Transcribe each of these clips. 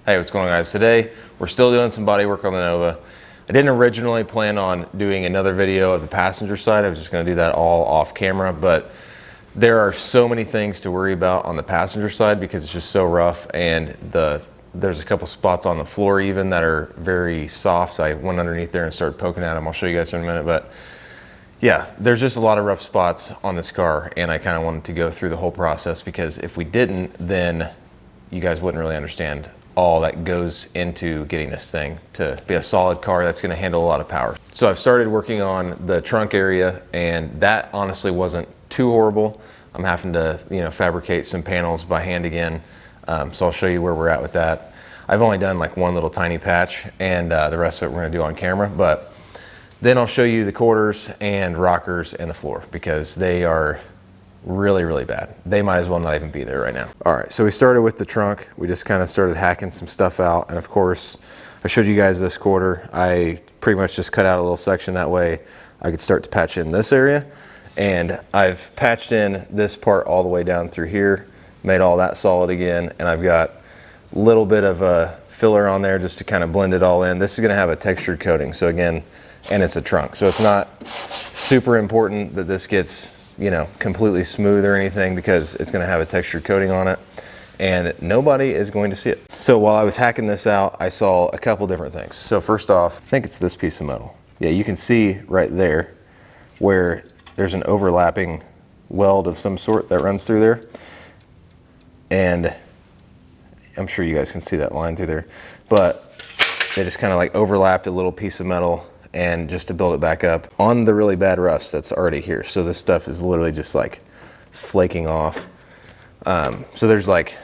Hey, what's going on, guys? Today we're still doing some body work on the Nova. I didn't originally plan on doing another video of the passenger side. I was just going to do that all off camera, but there are so many things to worry about on the passenger side because it's just so rough, and there's a couple spots on the floor even that are very soft. I went underneath there and started poking at them. I'll show you guys in a minute, but yeah, there's just a lot of rough spots on this car, and I kind of wanted to go through the whole process because if we didn't, then you guys wouldn't really understand all that goes into getting this thing to be a solid car that's going to handle a lot of power. So I've started working on the trunk area, and that honestly wasn't too horrible. I'm having to, fabricate some panels by hand again. So I'll show you where we're at with that. I've only done like one little tiny patch, and the rest of it we're going to do on camera, but then I'll show you the quarters and rockers and the floor because they are really, really bad. They might as well not even be there right now. All right, so we started with the trunk. We just kind of started hacking some stuff out. And of course, I showed you guys this quarter. I pretty much just cut out a little section that way I could start to patch in this area. And I've patched in this part all the way down through here, made all that solid again. And I've got a little bit of a filler on there just to kind of blend it all in. This is gonna have a textured coating. So again, and it's a trunk. So it's not super important that this gets completely smooth or anything because it's going to have a textured coating on it and nobody is going to see it. So while I was hacking this out, I saw a couple different things. So first off, I think it's this piece of metal. Yeah, you can see right there where there's an overlapping weld of some sort that runs through there. And I'm sure you guys can see that line through there, but they just kind of like overlapped a little piece of metal and just to build it back up on the really bad rust that's already here. So this stuff is literally just like flaking off. So there's like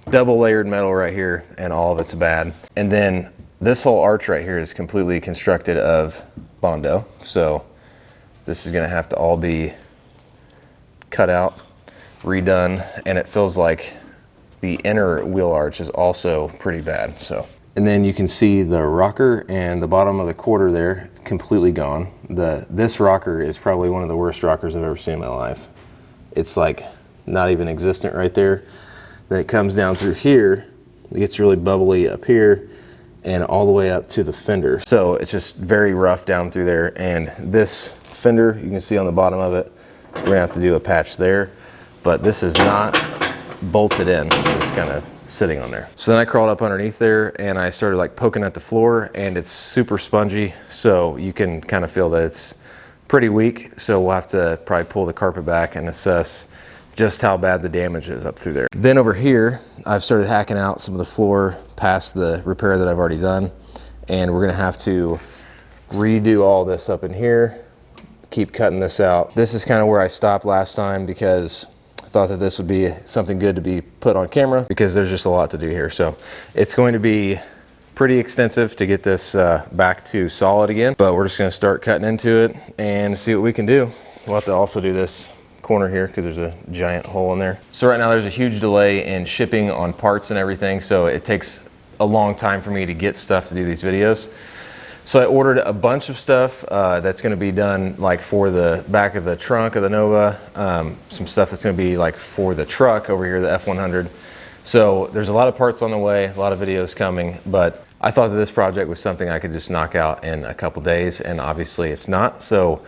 double layered metal right here and all of it's bad. And then this whole arch right here is completely constructed of Bondo. So this is gonna have to all be cut out, redone, and it feels like the inner wheel arch is also pretty bad. And then you can see the rocker and the bottom of the quarter there, completely gone. This rocker is probably one of the worst rockers I've ever seen in my life. It's like not even existent right there. Then it comes down through here, it gets really bubbly up here and all the way up to the fender. So it's just very rough down through there. And this fender, you can see on the bottom of it, we're gonna have to do a patch there, but this is not bolted in, it's just kind of sitting on there. So then I crawled up underneath there and I started like poking at the floor, and it's super spongy, so you can kind of feel that it's pretty weak. So we'll have to probably pull the carpet back and assess just how bad the damage is up through there. Then over here, I've started hacking out some of the floor past the repair that I've already done, and we're gonna have to redo all this up in here, keep cutting this out. This is kind of where I stopped last time because thought that this would be something good to be put on camera because there's just a lot to do here. So it's going to be pretty extensive to get this back to solid again, but we're just going to start cutting into it and see what we can do. We'll have to also do this corner here because there's a giant hole in there. So right now there's a huge delay in shipping on parts and everything, so it takes a long time for me to get stuff to do these videos. So I ordered a bunch of stuff that's gonna be done like for the back of the trunk of the Nova, some stuff that's gonna be like for the truck over here, the F100. So there's a lot of parts on the way, a lot of videos coming, but I thought that this project was something I could just knock out in a couple days, and obviously it's not. So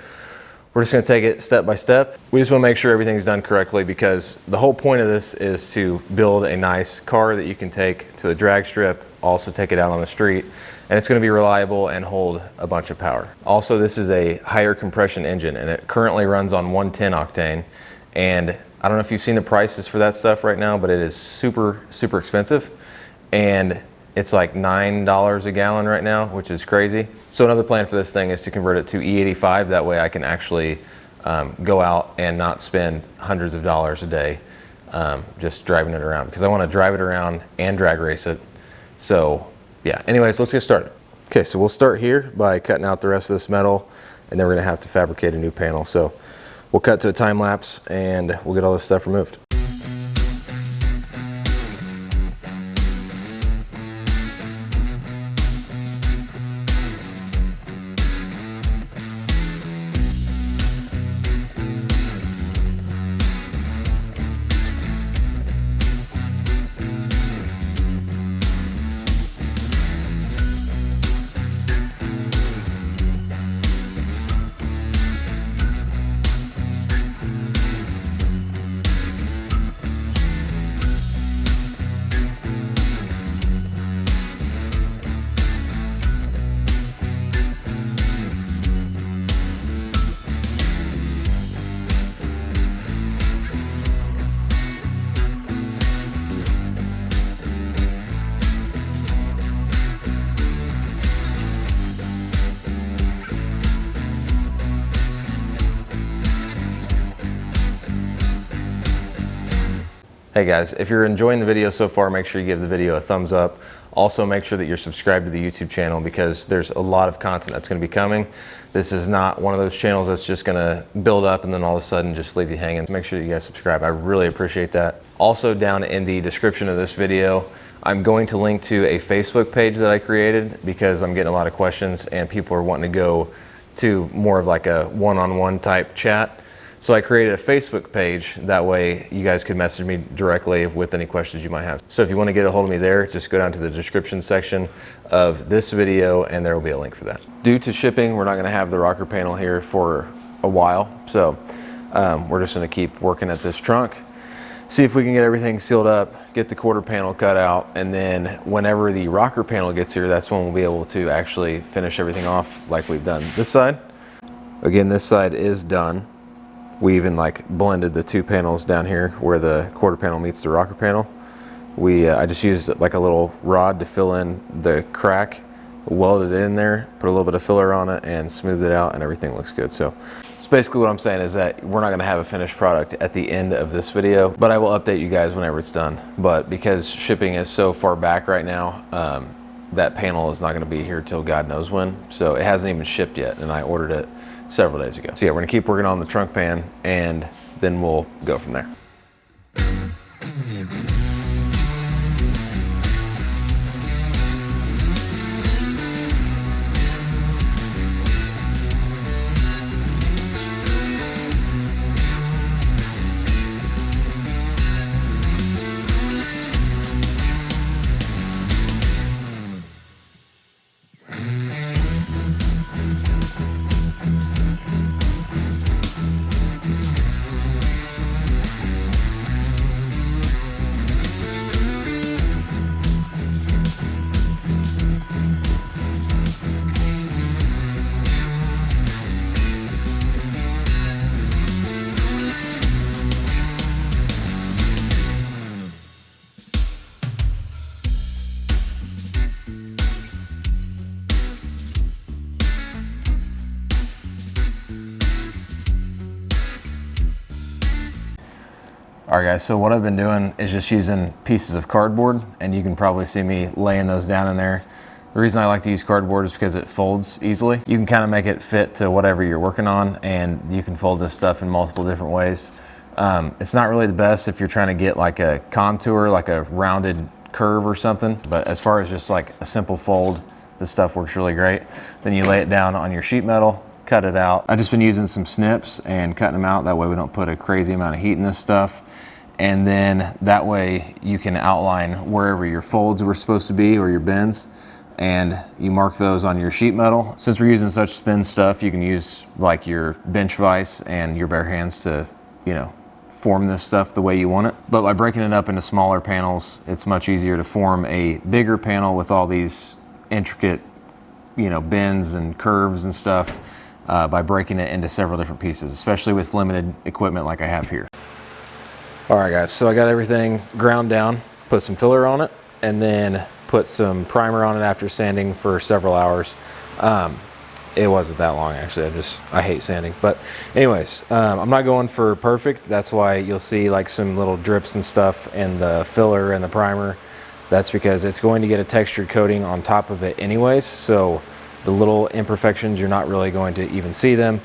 we're just gonna take it step by step. We just wanna make sure everything's done correctly because the whole point of this is to build a nice car that you can take to the drag strip, also take it out on the street, and it's going to be reliable and hold a bunch of power. Also, this is a higher compression engine, and it currently runs on 110 octane. And I don't know if you've seen the prices for that stuff right now, but it is super, super expensive. And it's like $9 a gallon right now, which is crazy. So another plan for this thing is to convert it to E85. That way I can actually go out and not spend hundreds of dollars a day just driving it around, because I want to drive it around and drag race it. So yeah, anyways, let's get started. Okay, so we'll start here by cutting out the rest of this metal, and then we're gonna have to fabricate a new panel. So we'll cut to a time lapse and we'll get all this stuff removed. Hey guys, if you're enjoying the video so far, make sure you give the video a thumbs up. Also make sure that you're subscribed to the YouTube channel because there's a lot of content that's going to be coming. This is not one of those channels that's just going to build up and then all of a sudden just leave you hanging. Make sure that you guys subscribe. I really appreciate that. Also down in the description of this video, I'm going to link to a Facebook page that I created because I'm getting a lot of questions and people are wanting to go to more of like a one-on-one type chat. So I created a Facebook page, that way you guys could message me directly with any questions you might have. So if you want to get a hold of me there, just go down to the description section of this video and there will be a link for that. Due to shipping, we're not going to have the rocker panel here for a while. So we're just going to keep working at this trunk, see if we can get everything sealed up, get the quarter panel cut out, and then whenever the rocker panel gets here, that's when we'll be able to actually finish everything off like we've done this side. Again, this side is done. We even like blended the two panels down here where the quarter panel meets the rocker panel. I just used like a little rod to fill in the crack, welded it in there, put a little bit of filler on it and smoothed it out and everything looks good. So basically what I'm saying is that we're not gonna have a finished product at the end of this video, but I will update you guys whenever it's done. But because shipping is so far back right now, that panel is not gonna be here till God knows when. So it hasn't even shipped yet and I ordered it several days ago. So yeah, we're gonna keep working on the trunk pan and then we'll go from there. All right guys, so what I've been doing is just using pieces of cardboard, and you can probably see me laying those down in there. The reason I like to use cardboard is because it folds easily. You can kind of make it fit to whatever you're working on, and you can fold this stuff in multiple different ways. It's not really the best if you're trying to get like a contour, like a rounded curve or something, but as far as just like a simple fold, this stuff works really great. Then you lay it down on your sheet metal, cut it out. I've just been using some snips and cutting them out. That way we don't put a crazy amount of heat in this stuff. And then that way you can outline wherever your folds were supposed to be or your bends, and you mark those on your sheet metal. Since we're using such thin stuff, you can use like your bench vise and your bare hands to, you know, form this stuff the way you want it. But by breaking it up into smaller panels, it's much easier to form a bigger panel with all these intricate, you know, bends and curves and stuff by breaking it into several different pieces, especially with limited equipment like I have here. All right guys, so I got everything ground down, put some filler on it, and then put some primer on it after sanding for several hours. It wasn't that long actually, I hate sanding. But anyways, I'm not going for perfect. That's why you'll see like some little drips and stuff in the filler and the primer. That's because it's going to get a textured coating on top of it anyways. So the little imperfections, you're not really going to even see them.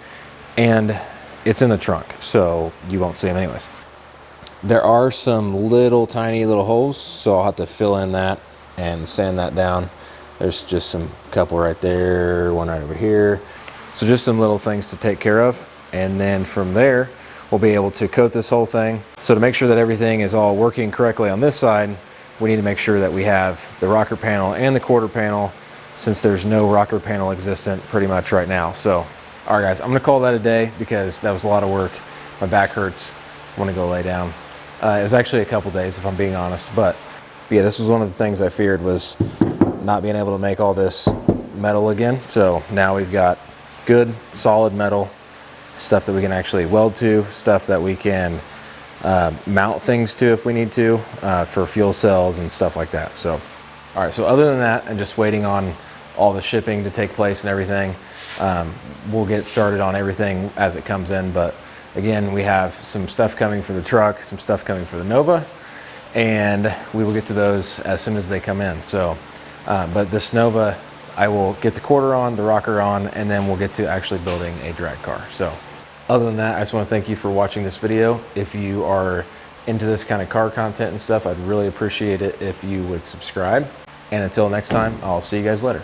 And it's in the trunk, so you won't see them anyways. There are some little tiny little holes, so I'll have to fill in that and sand that down. There's just some couple right there, one right over here. So just some little things to take care of. And then from there, we'll be able to coat this whole thing. So to make sure that everything is all working correctly on this side, we need to make sure that we have the rocker panel and the quarter panel, since there's no rocker panel existent pretty much right now. So, all right guys, I'm gonna call that a day because that was a lot of work. My back hurts, I wanna go lay down. It was actually a couple days if I'm being honest, but yeah, this was one of the things I feared, was not being able to make all this metal again. So now we've got good solid metal, stuff that we can actually weld to, stuff that we can mount things to if we need to, for fuel cells and stuff like that. So all right, so other than that and just waiting on all the shipping to take place and everything, we'll get started on everything as it comes in. But again, we have some stuff coming for the truck, some stuff coming for the Nova, and we will get to those as soon as they come in. So, but this Nova, I will get the quarter on, the rocker on, and then we'll get to actually building a drag car. So other than that, I just want to thank you for watching this video. If you are into this kind of car content and stuff, I'd really appreciate it if you would subscribe. And until next time, I'll see you guys later.